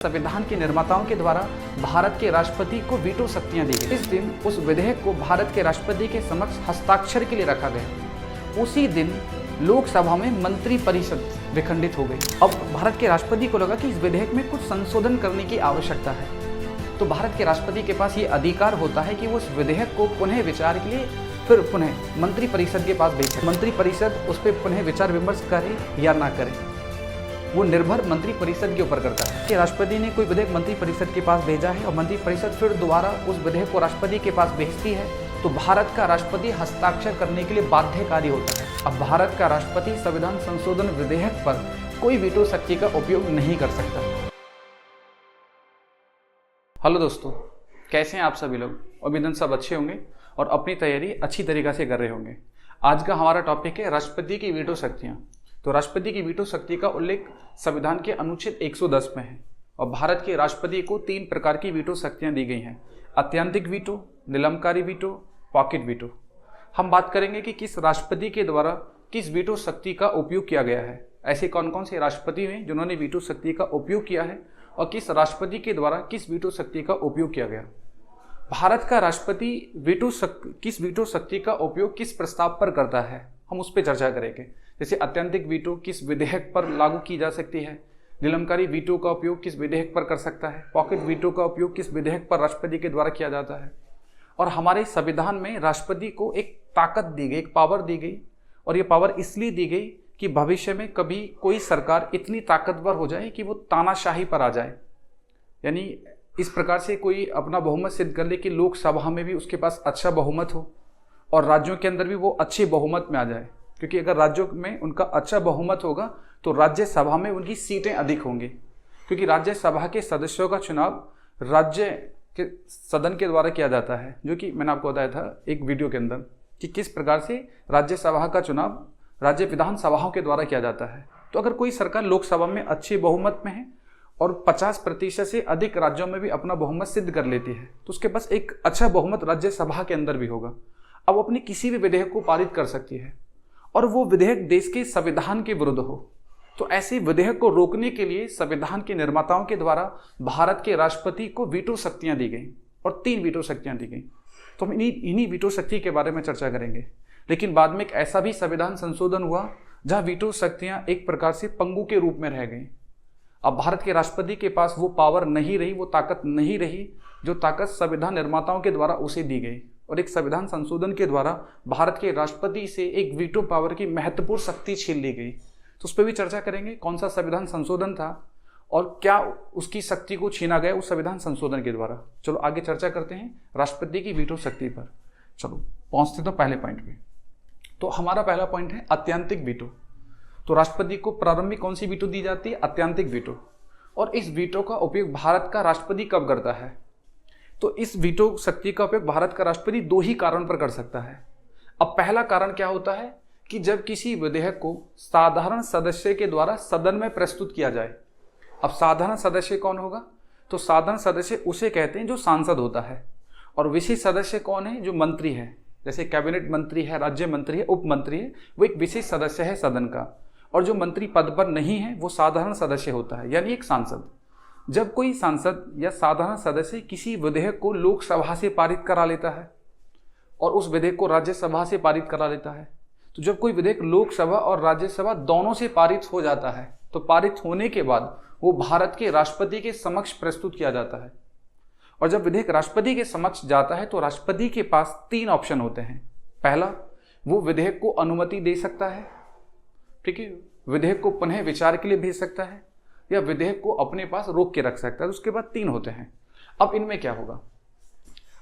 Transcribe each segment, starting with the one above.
संविधान के निर्माताओं के द्वारा भारत के राष्ट्रपति को वीटो शक्तियां दी गई। इस दिन उस विधेयक को भारत के राष्ट्रपति के समक्ष हस्ताक्षर के लिए रखा गया। उसी दिन लोकसभा में मंत्री परिषद विखंडित हो गई। अब भारत के राष्ट्रपति को लगा कि इस विधेयक में कुछ संशोधन करने की आवश्यकता है, तो भारत के राष्ट्रपति के पास ये अधिकार होता है कि वो उस विधेयक को पुनः विचार के लिए फिर पुनः मंत्री परिषद के पास भेजे। मंत्री परिषद उस पर पुनः विचार विमर्श करे या ना करे, वो निर्भर मंत्री परिषद के ऊपर करता है कि राष्ट्रपति ने कोई विधेयक मंत्री परिषद के पास भेजा है और मंत्री परिषद फिर दोबारा उस विधेयक को राष्ट्रपति के पास भेजती है, तो भारत का राष्ट्रपति हस्ताक्षर करने के लिए बाध्यकारी होता है। अब भारत का राष्ट्रपति संविधान संशोधन विधेयक पर कोई वीटो शक्ति का उपयोग नहीं कर सकता। हेलो दोस्तों, कैसे हैं आप सभी लोग? अभिनंदन, सब अच्छे होंगे और अपनी तैयारी अच्छी तरीके से कर रहे होंगे। आज का हमारा टॉपिक है राष्ट्रपति की वीटो शक्तियां। तो राष्ट्रपति की वीटो शक्ति का उल्लेख संविधान के अनुच्छेद 110 में है और भारत के राष्ट्रपति को 3 प्रकार की वीटो शक्तियां दी गई हैं: अत्यंतिक वीटो, निलंबकारी वीटो, पॉकेट वीटो। हम बात करेंगे कि किस राष्ट्रपति के द्वारा किस वीटो शक्ति का उपयोग किया गया है, ऐसे कौन कौन से राष्ट्रपति हैं जिन्होंने वीटो शक्ति का उपयोग किया है और किस राष्ट्रपति के द्वारा किस वीटो शक्ति का उपयोग किया गया। भारत का राष्ट्रपति किस वीटो शक्ति का उपयोग किस प्रस्ताव पर करता है, हम उस पर चर्चा करेंगे। जैसे अत्यंतिक वीटो किस विधेयक पर लागू की जा सकती है, निलंबकारी वीटो का उपयोग किस विधेयक पर कर सकता है, पॉकेट वीटो का उपयोग किस विधेयक पर राष्ट्रपति के द्वारा किया जाता है। और हमारे संविधान में राष्ट्रपति को एक ताकत दी गई, एक पावर दी गई, और ये पावर इसलिए दी गई कि भविष्य में कभी कोई सरकार इतनी ताकतवर हो जाए कि वो तानाशाही पर आ जाए, यानी इस प्रकार से कोई अपना बहुमत सिद्ध कर ले कि लोकसभा में भी उसके पास अच्छा बहुमत हो और राज्यों के अंदर भी वो अच्छे बहुमत में आ जाए। क्योंकि अगर राज्यों में उनका अच्छा बहुमत होगा तो राज्यसभा में उनकी सीटें अधिक होंगी, क्योंकि राज्यसभा के सदस्यों का चुनाव राज्य के सदन के द्वारा किया जाता है, जो कि मैंने आपको बताया था एक वीडियो के अंदर कि किस प्रकार से राज्यसभा का चुनाव राज्य विधानसभाओं के द्वारा किया जाता है। तो अगर कोई सरकार लोकसभा में अच्छे बहुमत में है और 50% से अधिक राज्यों में भी अपना बहुमत सिद्ध कर लेती है, तो उसके पास एक अच्छा बहुमत राज्यसभा के अंदर भी होगा। अब अपने किसी भी विधेयक को पारित कर सकती है और वो विधेयक देश के संविधान के विरुद्ध हो, तो ऐसे विधेयक को रोकने के लिए संविधान के निर्माताओं के द्वारा भारत के राष्ट्रपति को वीटो शक्तियां दी गई और 3 वीटो शक्तियां दी गई। तो हम इन्हीं वीटो शक्ति के बारे में चर्चा करेंगे। लेकिन बाद में एक ऐसा भी संविधान संशोधन हुआ जहां वीटो शक्तियां एक प्रकार से पंगु के रूप में रह गई। अब भारत के राष्ट्रपति के पास वो पावर नहीं रही, वो ताकत नहीं रही जो ताकत संविधान निर्माताओं के द्वारा उसे दी गई, और एक संविधान संशोधन के द्वारा भारत के राष्ट्रपति से एक वीटो पावर की महत्वपूर्ण शक्ति छीन ली गई। तो उस पर भी चर्चा करेंगे, कौन सा संविधान संशोधन था और क्या उसकी शक्ति को छीना गया उस संविधान संशोधन के द्वारा। चलो आगे चर्चा करते हैं राष्ट्रपति की वीटो शक्ति पर। चलो पहुंचते तो पहले पॉइंट पे। तो हमारा पहला पॉइंट है अत्यंतिक वीटो। तो राष्ट्रपति को प्रारंभिक कौन सी वीटो दी जाती है? अत्यंतिक वीटो। और इस वीटो का उपयोग भारत का राष्ट्रपति कब करता है? तो इस वीटो शक्ति का उपयोग भारत का राष्ट्रपति 2 ही कारण पर कर सकता है। अब पहला कारण क्या होता है कि जब किसी विधेयक को साधारण सदस्य के द्वारा सदन में प्रस्तुत किया जाए। अब साधारण सदस्य कौन होगा? तो साधारण सदस्य उसे कहते हैं जो सांसद होता है, और विशेष सदस्य कौन है? जो मंत्री है, जैसे कैबिनेट मंत्री है, राज्य मंत्री है, उप मंत्री है, वो एक विशेष सदस्य है सदन का। और जो मंत्री पद पर नहीं है वो साधारण सदस्य होता है, यानी एक सांसद। जब कोई सांसद या साधारण सदस्य किसी विधेयक को लोकसभा से पारित करा लेता है और उस विधेयक को राज्यसभा से पारित करा लेता है, तो जब कोई विधेयक लोकसभा और राज्यसभा दोनों से पारित हो जाता है, तो पारित होने के बाद वो भारत के राष्ट्रपति के समक्ष प्रस्तुत किया जाता है। और जब विधेयक राष्ट्रपति के समक्ष जाता है तो राष्ट्रपति के पास 3 ऑप्शन होते हैं। पहला, वो विधेयक को अनुमति दे सकता है, ठीक है, विधेयक को पुनः विचार के लिए भेज सकता है, या विधेयक को अपने पास रोक के रख सकता है। तो उसके बाद 3 होते हैं। अब इनमें क्या होगा?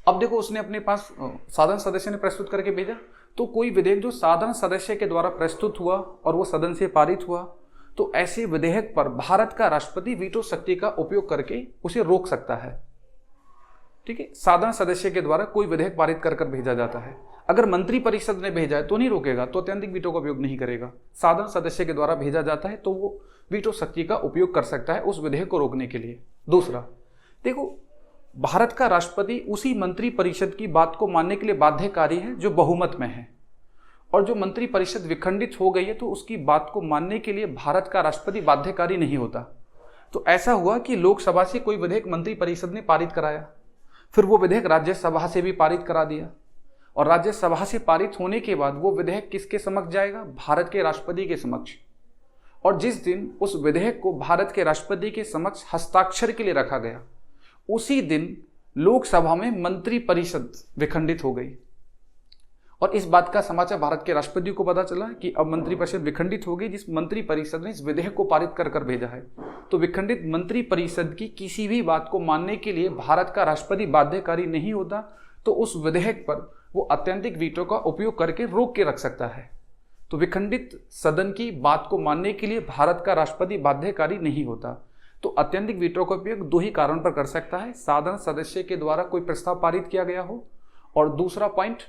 अब देखो, उसने अपने पास साधारण सदस्य ने प्रस्तुत करके भेजा, तो कोई विधेयक जो साधारण सदस्य के द्वारा प्रस्तुत हुआ और वो सदन से पारित हुआ, तो ऐसे विधेयक पर भारत का राष्ट्रपति वीटो शक्ति का उपयोग करके उसे रोक सकता है। ठीक है, साधारण सदस्य के द्वारा कोई विधेयक पारित कर भेजा जाता है। अगर मंत्री परिषद ने भेजा है तो नहीं रोकेगा, तो अत्यंतिक वीटो का उपयोग नहीं करेगा। साधारण सदस्य के द्वारा भेजा जाता है तो वो वीटो शक्ति का उपयोग कर सकता है उस विधेयक को रोकने के लिए। दूसरा, देखो, भारत का राष्ट्रपति उसी मंत्री परिषद की बात को मानने के लिए बाध्यकारी है जो बहुमत में है, और जो मंत्री परिषद विखंडित हो गई है तो उसकी बात को मानने के लिए भारत का राष्ट्रपति बाध्यकारी नहीं होता। तो ऐसा हुआ कि लोकसभा से कोई विधेयक मंत्री परिषद ने पारित कराया, फिर वो विधेयक राज्यसभा से भी पारित करा दिया, और राज्यसभा से पारित होने के बाद वो विधेयक किसके समक्ष जाएगा? भारत के राष्ट्रपति के समक्ष। और जिस दिन उस विधेयक को भारत के राष्ट्रपति के समक्ष हस्ताक्षर के लिए रखा गया, उसी दिन लोकसभा में मंत्री परिषद विखंडित हो गई। और इस बात का समाचार भारत के राष्ट्रपति को पता चला कि अब मंत्री परिषद विखंडित हो गई, जिस मंत्री परिषद ने इस विधेयक को पारित कर भेजा है। तो विखंडित मंत्री परिषद की किसी भी बात को मानने के लिए भारत का राष्ट्रपति बाध्यकारी नहीं होता, तो उस विधेयक पर वो अत्यंतिक वीटो का उपयोग करके रोक के रख सकता है। तो विखंडित सदन की बात को मानने के लिए भारत का राष्ट्रपति बाध्यकारी नहीं होता। तो अत्यंतिक वीटो का उपयोग दो ही कारण पर कर सकता है: साधारण सदस्य के द्वारा कोई प्रस्ताव पारित किया गया हो, और दूसरा पॉइंट,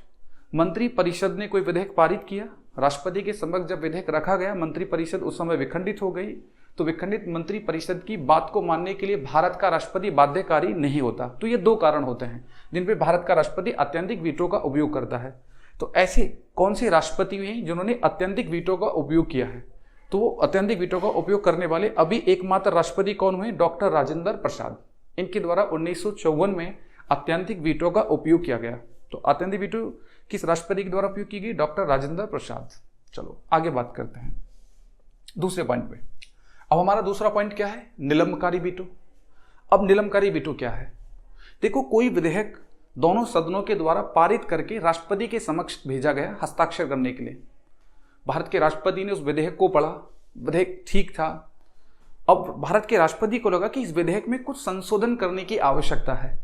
मंत्री परिषद ने कोई विधेयक पारित किया, राष्ट्रपति के समक्ष जब विधेयक रखा गया, मंत्री परिषद उस समय विखंडित हो गई, तो विखंडित मंत्री परिषद की बात को मानने के लिए भारत का राष्ट्रपति बाध्यकारी नहीं होता। तो ये दो कारण होते हैं जिन पे भारत का राष्ट्रपति अत्यंतिक वीटो का उपयोग करता है। तो ऐसे कौन से राष्ट्रपति हैं जिन्होंने अत्यंतिक वीटो का उपयोग किया है? तो वो अत्यंतिक वीटो का उपयोग करने वाले अभी एकमात्र राष्ट्रपति कौन हुए? डॉक्टर राजेंद्र प्रसाद। इनके द्वारा 1954 में अत्यंतिक वीटो का उपयोग किया गया। तो अत्यंतिक वीटो किस राष्ट्रपति के द्वारा उपयोग की गई? डॉक्टर राजेंद्र प्रसाद। चलो आगे बात करते हैं दूसरे पॉइंट पे। अब हमारा दूसरा पॉइंट क्या है? निलंबकारी वीटो। अब निलंबकारी वीटो क्या है? देखो, कोई विधेयक दोनों सदनों के द्वारा पारित करके राष्ट्रपति के समक्ष भेजा गया हस्ताक्षर करने के लिए। भारत के राष्ट्रपति ने उस विधेयक को पढ़ा, विधेयक ठीक था। अब भारत के राष्ट्रपति को लगा कि इस विधेयक में कुछ संशोधन करने की आवश्यकता है।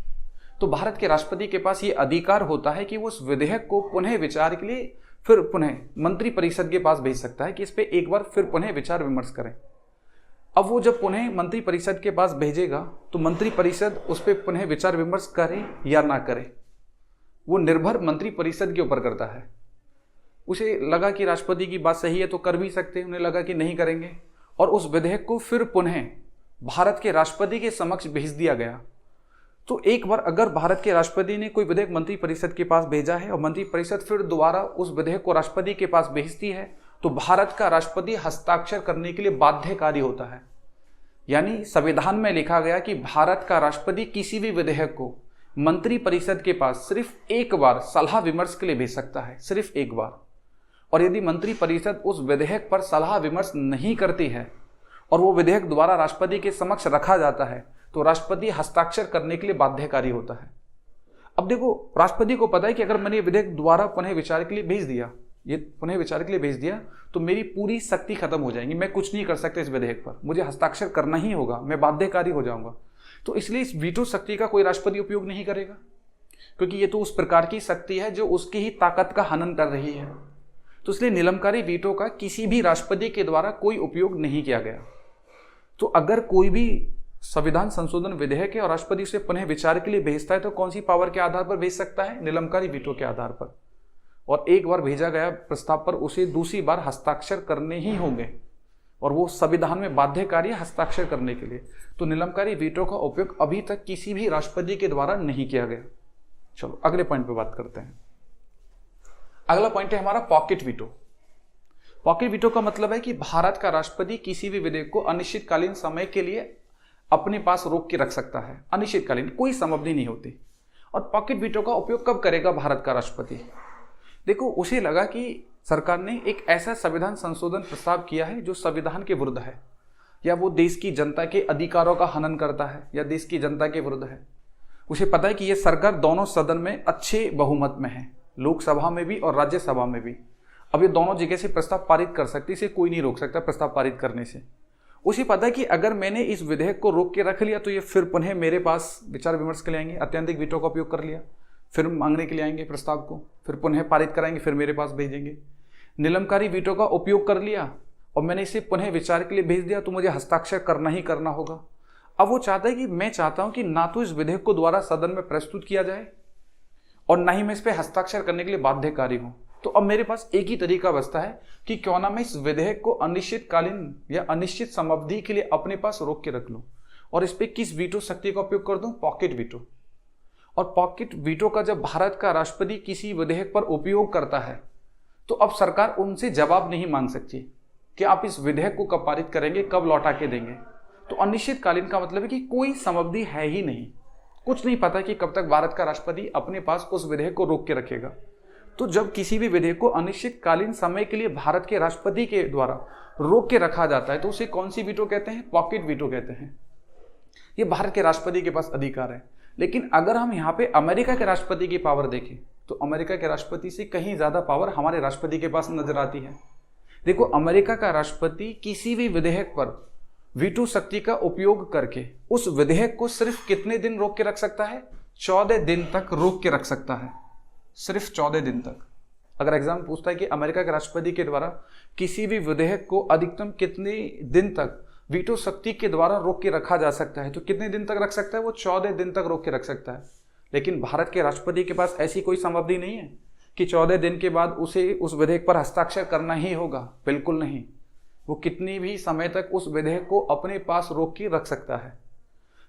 तो भारत के राष्ट्रपति के पास ये अधिकार होता है कि वो उस विधेयक को पुनः विचार के लिए फिर पुनः मंत्री परिषद के पास भेज सकता है कि इस पे एक बार फिर पुनः विचार विमर्श करें। अब वो जब पुनः मंत्री परिषद के पास भेजेगा तो मंत्री परिषद उस पर पुनः विचार विमर्श करे या ना करे, वो निर्भर मंत्री परिषद के ऊपर करता है। उसे लगा कि राष्ट्रपति की बात सही है तो कर भी सकते हैं, उन्हें लगा कि नहीं करेंगे, और उस विधेयक को फिर पुनः भारत के राष्ट्रपति के समक्ष भेज दिया गया। तो एक बार अगर भारत के राष्ट्रपति ने कोई विधेयक मंत्री परिषद के पास भेजा है और मंत्री परिषद फिर दोबारा उस विधेयक को राष्ट्रपति के पास भेजती है, तो भारत का राष्ट्रपति हस्ताक्षर करने के लिए बाध्यकारी होता है। यानी संविधान में लिखा गया कि भारत का राष्ट्रपति किसी भी विधेयक को मंत्री परिषद के पास सिर्फ एक बार सलाह विमर्श के लिए भेज सकता है, सिर्फ एक बार। और यदि मंत्री परिषद उस विधेयक पर सलाह विमर्श नहीं करती है और वो विधेयक दोबारा राष्ट्रपति के समक्ष रखा जाता है, तो राष्ट्रपति हस्ताक्षर करने के लिए बाध्यकारी होता है। अब देखो, राष्ट्रपति को पता है कि अगर मैंने ये विधेयक दोबारा पुनः विचार के लिए भेज दिया, तो मेरी पूरी शक्ति खत्म हो जाएंगी, मैं कुछ नहीं कर सकता इस विधेयक पर, मुझे हस्ताक्षर करना ही होगा, मैं बाध्यकारी हो जाऊंगा। तो इसलिए इस वीटो शक्ति का कोई राष्ट्रपति उपयोग नहीं करेगा, क्योंकि ये तो उस प्रकार की शक्ति है जो उसकी ही ताकत का हनन कर रही है। तो इसलिए निलंबकारी वीटो का किसी भी राष्ट्रपति के द्वारा कोई उपयोग नहीं किया गया। तो अगर कोई भी संविधान संशोधन विधेयक है और राष्ट्रपति उसे पुनः विचार के लिए भेजता है, तो कौन सी पावर के आधार पर भेज सकता है? निलंबकारी वीटो के आधार पर। और एक बार भेजा गया प्रस्ताव पर उसे दूसरी बार हस्ताक्षर करने ही होंगे, और वो संविधान में बाध्यकारी है हस्ताक्षर करने के लिए। तो निलंबकारी वीटो का उपयोग अभी तक किसी भी राष्ट्रपति के द्वारा नहीं किया गया। चलो अगले पॉइंट पे बात करते हैं। अगला पॉइंट है हमारा पॉकेट वीटो। पॉकेट वीटो का मतलब है कि भारत का राष्ट्रपति किसी भी विधेयक को अनिश्चितकालीन समय के लिए अपने पास रोक के रख सकता है। अनिश्चितकालीन, कोई समाप्ति नहीं होती। और पॉकेट वीटो का उपयोग कब करेगा भारत का राष्ट्रपति? देखो, उसे लगा कि सरकार ने एक ऐसा संविधान संशोधन प्रस्ताव किया है जो संविधान के विरुद्ध है, या वो देश की जनता के अधिकारों का हनन करता है, या देश की जनता के विरुद्ध है। उसे पता है कि ये सरकार दोनों सदन में अच्छे बहुमत में है, लोकसभा में भी और राज्यसभा में भी। अब ये दोनों जगह से प्रस्ताव पारित कर सकती, इसे कोई नहीं रोक सकता प्रस्ताव पारित करने से। उसे पता है कि अगर मैंने इस विधेयक को रोक के रख लिया तो ये फिर पुनः मेरे पास विचार विमर्श के लिए आएंगे। अत्यंतिक वीटो का उपयोग कर लिया, फिर मांगने के लिए आएंगे प्रस्ताव को, फिर पुनः पारित कराएंगे, फिर मेरे पास भेजेंगे। निलंबकारी वीटो का उपयोग कर लिया और मैंने इसे पुनः विचार के लिए भेज दिया, तो मुझे हस्ताक्षर करना ही करना होगा। अब वो चाहता है कि मैं चाहता हूं कि ना तो इस विधेयक को दोबारा सदन में प्रस्तुत किया जाए और ना ही मैं इस पर हस्ताक्षर करने के लिए बाध्यकारी हूं। तो अब मेरे पास एक ही तरीका बचता है कि क्यों ना मैं इस विधेयक को अनिश्चितकालीन या अनिश्चित समावधि के लिए अपने पास रोक के रख लूं, और इस पे किस वीटो शक्ति का उपयोग कर दूं? Pocket veto. और पॉकेट वीटो का जब भारत का राष्ट्रपति किसी विधेयक पर उपयोग करता है, तो अब सरकार उनसे जवाब नहीं मांग सकती कि आप इस विधेयक को कब पारित करेंगे, कब लौटा के देंगे। तो अनिश्चितकालीन का मतलब है कि कोई समअवधि है ही नहीं, कुछ नहीं पता कि कब तक भारत का राष्ट्रपति अपने पास उस विधेयक को रोक के रखेगा। तो जब किसी भी विधेयक को अनिश्चितकालीन समय के लिए भारत के राष्ट्रपति के द्वारा रोक के रखा जाता है तो उसे कौन सी वीटो कहते हैं? पॉकेट वीटो कहते हैं। ये भारत के राष्ट्रपति के पास अधिकार है। लेकिन अगर हम यहाँ पे अमेरिका के राष्ट्रपति की पावर देखें तो अमेरिका के राष्ट्रपति से कहीं ज्यादा पावर हमारे राष्ट्रपति के पास नजर आती है। देखो, अमेरिका का राष्ट्रपति किसी भी विधेयक पर वीटो शक्ति का उपयोग करके उस विधेयक को सिर्फ कितने दिन रोक के रख सकता है? 14 दिन तक रोक के रख सकता है, सिर्फ 14 दिन तक। अगर एग्जाम पूछता है कि अमेरिका के राष्ट्रपति के द्वारा किसी भी विधेयक को अधिकतम कितने दिन तक वीटो शक्ति के द्वारा रोक के रखा जा सकता है, तो कितने दिन तक रख सकता है? वो 14 दिन तक रोक के रख सकता है। लेकिन भारत के राष्ट्रपति के पास ऐसी कोई समअवधि नहीं है कि 14 दिन के बाद उसे उस विधेयक पर हस्ताक्षर करना ही होगा, बिल्कुल नहीं। वो कितनी भी समय तक उस विधेयक को अपने पास रोक के रख सकता है।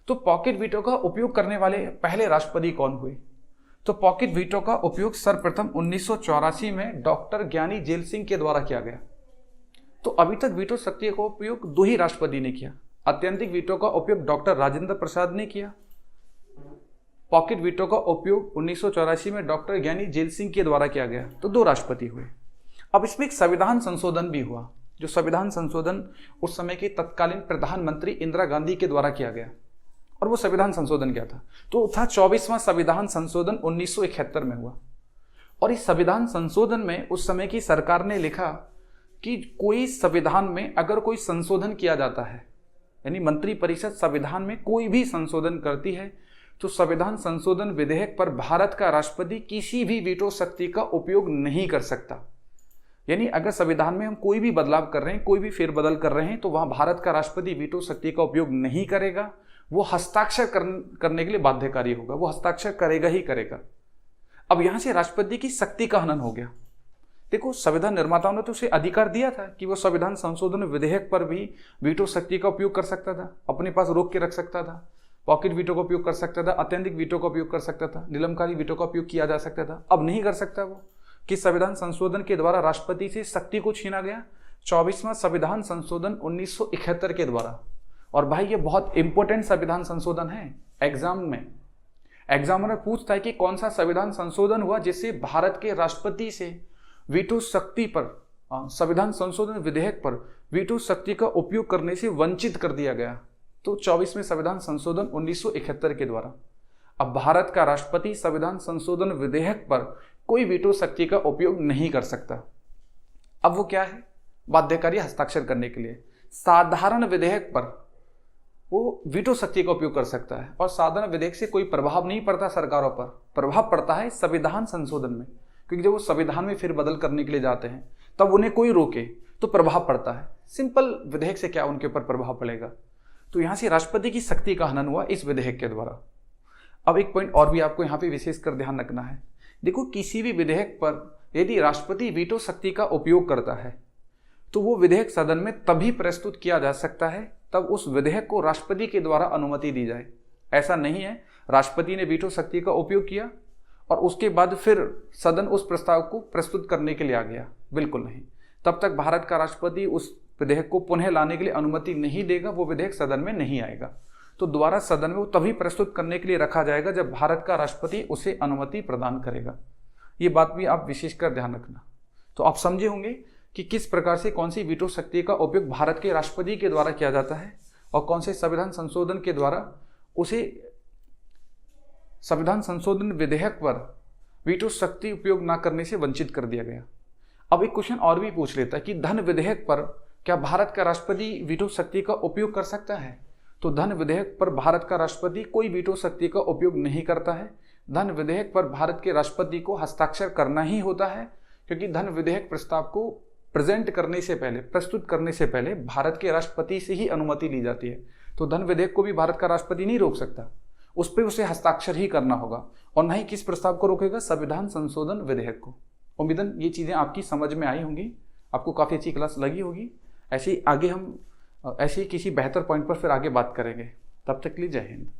तो पॉकेट वीटो का उपयोग करने वाले पहले राष्ट्रपति कौन हुए? तो पॉकेट वीटो का उपयोग सर्वप्रथम 1984 में डॉक्टर ज्ञानी जेल सिंह के द्वारा किया गया। तो अभी तक वीटो शक्ति का उपयोग 2 ही राष्ट्रपति ने किया। अत्यंतिक वीटो का उपयोग डॉक्टर राजेंद्र प्रसाद ने किया। पॉकेट वीटो का उपयोग 1984 में डॉक्टर ज्ञानी जेल सिंह के द्वारा किया गया। तो 2 राष्ट्रपति हुए। अब इसमें एक संविधान संशोधन भी हुआ, जो संविधान संशोधन उस समय की तत्कालीन प्रधानमंत्री इंदिरा गांधी के द्वारा किया गया। और वो संविधान संशोधन क्या था? तो था 24वां संविधान संशोधन 1971 में हुआ। और इस संविधान संशोधन में उस समय की सरकार ने लिखा कि कोई संविधान में अगर कोई संशोधन किया जाता है, यानी मंत्रिपरिषद संविधान में कोई भी संशोधन करती है, तो संविधान संशोधन विधेयक पर भारत का राष्ट्रपति किसी भी वीटो शक्ति का उपयोग नहीं कर सकता। यानी अगर संविधान में हम कोई भी बदलाव कर रहे हैं, कोई भी फेरबदल कर रहे हैं, तो वहां भारत का राष्ट्रपति वीटो शक्ति का उपयोग नहीं करेगा। वो हस्ताक्षर करने के लिए बाध्यकारी होगा, वो हस्ताक्षर करेगा ही करेगा। अब यहां से राष्ट्रपति की शक्ति का हनन हो गया। देखो, संविधान निर्माताओं ने तो उसे अधिकार दिया था कि वो संविधान संशोधन विधेयक पर भी वीटो शक्ति का उपयोग कर सकता था, अपने पास रोक के रख सकता था, पॉकेट वीटो का उपयोग कर सकता था, अत्यंतिक वीटो का उपयोग कर सकता था, निलंबकारी वीटो का उपयोग किया जा सकता था। अब नहीं कर सकता वो, कि संविधान संशोधन के द्वारा राष्ट्रपति से शक्ति को छीना गया। 24वां संविधान संशोधन 1971 के द्वारा। और भाई, ये बहुत इंपॉर्टेंट संविधान संशोधन है। एग्जाम में एग्जामिनर पूछता है कि कौन सा संविधान संशोधन हुआ जिससे भारत के राष्ट्रपति से वीटो शक्ति पर, संविधान संशोधन विधेयक पर वीटो शक्ति का उपयोग करने से वंचित कर दिया गया। तो 24वें संविधान संशोधन 1971 के द्वारा। अब भारत का राष्ट्रपति संविधान संशोधन विधेयक पर कोई वीटो शक्ति का उपयोग नहीं कर सकता। अब वो क्या है? बाध्यकारी हस्ताक्षर करने के लिए साधारण विधेयक पर वो वीटो शक्ति का उपयोग कर सकता है। और साधारण विधेयक से कोई प्रभाव नहीं पड़ता सरकारों पर, प्रभाव पड़ता है संविधान संशोधन में, क्योंकि जब वो संविधान में फिर बदल करने के लिए जाते हैं तब उन्हें कोई रोके तो प्रभाव पड़ता है। सिंपल विधेयक से क्या उनके ऊपर प्रभाव पड़ेगा? तो यहां से राष्ट्रपति की शक्ति का हनन हुआ इस विधेयक के द्वारा। अब एक पॉइंट और भी आपको यहाँ पे विशेष कर ध्यान रखना है। देखो, किसी भी विधेयक पर यदि राष्ट्रपति वीटो शक्ति का उपयोग करता है तो वो विधेयक सदन में तभी प्रस्तुत किया जा सकता है तब उस विधेयक को राष्ट्रपति के द्वारा अनुमति दी जाए। ऐसा नहीं है राष्ट्रपति ने वीटो शक्ति का उपयोग किया और उसके बाद फिर सदन उस प्रस्ताव को प्रस्तुत करने के लिए आ गया, बिल्कुल नहीं। तब तक भारत का राष्ट्रपति उस विधेयक को पुनः लाने के लिए अनुमति नहीं देगा, वो विधेयक सदन में नहीं आएगा। तो दोबारा सदन में वो तभी प्रस्तुत करने के लिए रखा जाएगा जब भारत का राष्ट्रपति उसे अनुमति प्रदान करेगा। ये बात भी आप विशेषकर ध्यान रखना। तो आप समझे होंगे कि किस प्रकार से कौन सी वीटो शक्ति का उपयोग भारत के राष्ट्रपति के द्वारा किया जाता है और कौन से संविधान संशोधन के द्वारा उसे संविधान संशोधन विधेयक पर वीटो शक्ति उपयोग न करने से वंचित कर दिया गया। अब एक क्वेश्चन और भी पूछ लेता है कि धन विधेयक पर क्या भारत का राष्ट्रपति वीटो शक्ति का उपयोग कर सकता है? तो धन विधेयक पर भारत का राष्ट्रपति कोई वीटो शक्ति का उपयोग नहीं करता है। धन विधेयक पर भारत के राष्ट्रपति को हस्ताक्षर करना ही होता है, क्योंकि धन विधेयक प्रस्ताव को प्रेजेंट करने से पहले, प्रस्तुत करने से पहले भारत के राष्ट्रपति से ही अनुमति ली जाती है। तो धन विधेयक को भी भारत का राष्ट्रपति नहीं रोक सकता, उस पर उसे हस्ताक्षर ही करना होगा। और न ही किस प्रस्ताव को रोकेगा? संविधान संशोधन विधेयक को। उम्मीदन ये चीज़ें आपकी समझ में आई होंगी, आपको काफ़ी अच्छी क्लास लगी होगी। ऐसे ही आगे हम ऐसे ही किसी बेहतर पॉइंट पर फिर आगे बात करेंगे। तब तक के लिए जय हिंद।